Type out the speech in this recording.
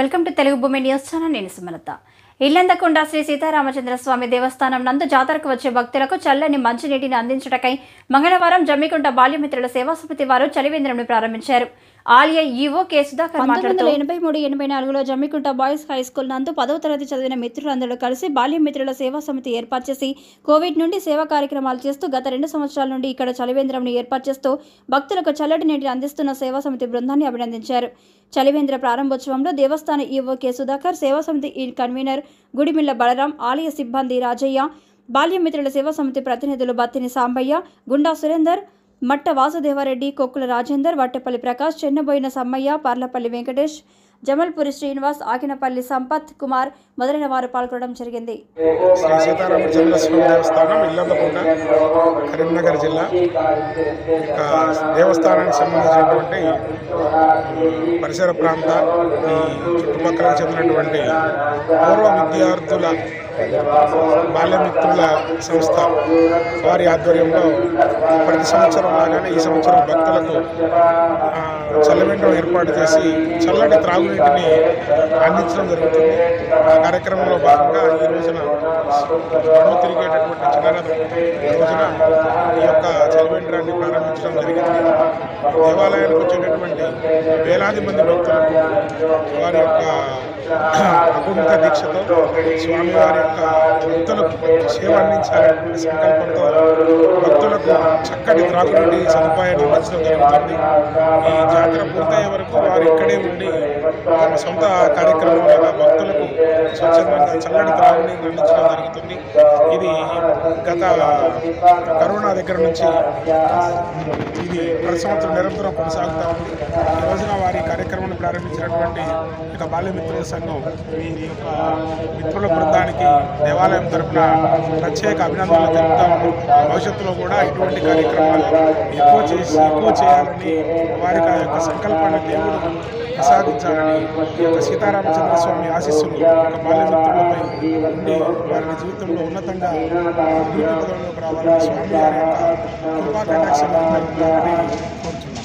Welcome to Telugu భూమి news channel. నేను సుమలత. ఇల్లందకొండ శ్రీ సీతారామచంద్ర స్వామి దేవస్థానం నందు జాతరకు వచ్చే భక్తులకు చల్లని మంచినీటిని అందించటకై మంగళవారం జమ్మికుంట బాల్యమిత్రుల సేవా సమితి వారు చలివేంద్రంను ప్రారంభించారు. ఆలయ ఈవో కె సుధాకర్ మాట్లాడుతూ 1983-84లో జమ్మికుంట బాయ్స్ హై స్కూల్ నందు 10వ తరగతి చదివిన మిత్రులందరూ కలిసి బాల్యమిత్రుల సేవా సమితి ఏర్పాటు చేసి కోవిడ్ నుండి సేవా కార్యక్రమాలు చేస్తూ గత 2 సంవత్సరాల నుండి ఇక్కడ చలివేంద్రంను ఏర్పాటు చేస్తూ భక్తులకు చల్లటి నీటిని అందిస్తున్న సేవా సమితి బృందాన్ని అభినందించారు. చలివేంద్ర ప్రారంభోత్సవంలో దేవస్థాన ఈవో కె సుధాకర్, సేవా సమితి కన్వీనర్ గుడిమిళ్ల బలరాం, ఆలయ సిబ్బంది రాజయ్య, బాల్యమిత్రుల సేవా సమితి ప్రతినిధులు బత్తిని సాంబయ్య, గుండా సురేందర్, మట్ట వాసుదేవారెడ్డి, కొక్కుల రాజేందర్, వట్టపల్లి ప్రకాష్, చెన్నబోయిన సమ్మయ్య, పర్లపల్లి వెంకటేష్, జమల్పురి శ్రీనివాస్, ఆకినపల్లి సంపత్ కుమార్ మొదలైన వారు పాల్గొనడం జరిగింది. శ్రీ సీతారామచంద్ర స్వామి దేవస్థానం ఇల్లందకొండ, కరీంనగర్ జిల్లా. ఇక దేవస్థానానికి సంబంధించినటువంటి పరిసర ప్రాంత ఈ చుట్టుపక్కలకు చెందినటువంటి పూర్వ విద్యార్థుల బాల్యమిత్రుల సంస్థ వారి ఆధ్వర్యంలో ప్రతి సంవత్సరం లాగానే ఈ సంవత్సరం భక్తులకు చల్లవేంద్రం ఏర్పాటు చేసి చల్లటి త్రాగునీటిని అందించడం జరుగుతుంది. ఆ కార్యక్రమంలో భాగంగా ఈ రోజున మనో తిరిగేటటువంటి చిన్నరథం రోజున ఈ యొక్క చలివేంద్రాన్ని ప్రారంభించడం జరిగింది. దేవాలయానికి వచ్చేటటువంటి వేలాది మంది భక్తులకు వారి యొక్క అకుంఠ దీక్షతో స్వామివారి యొక్క భక్తులకు సేవ అందించాలనేటువంటి సంకల్పంతో భక్తులకు చక్కటి త్రాగునీటి సదుపాయాన్ని అందించడం జరుగుతుంది. ఈ జాతర పూర్తయ్యే వరకు వారు ఇక్కడే ఉండి తమ సొంత కార్యక్రమాల భక్తులకు స్వచ్ఛందంగా చల్లటి త్రాగునీరు అందించడం జరుగుతుంది. ఇది గత కరోనా దగ్గర నుంచి ఇది ప్రతి సంవత్సరం నిరంతరం కొనసాగుతూ ఉంది. ఈ రోజున వారి కార్యక్రమాన్ని ప్రారంభించినటువంటి ఇక బాల్యమిత్రుల సంఘం వీరి యొక్క మిత్రుల బృందానికి దేవాలయం తరఫున ప్రత్యేక అభినందనలు తెలుపుతా ఉన్నాం. భవిష్యత్తులో కూడా ఇటువంటి కార్యక్రమాలు ఎక్కువ చేయాలని వారికి ఆ యొక్క సంకల్పాన్ని దేవుడు ప్రసాదించాలని ఈ యొక్క సీతారామచంద్ర స్వామి ఆశీస్సులు ఒక బాల్యమిత్రులపై ఉండి వారి జీవితంలో ఉన్నతంగా అభివృద్ధి పదంలోకి రావాలని స్వామి వారి యొక్క కృపా కటాక్షాలు ఉండాలని కోరుతున్నాం.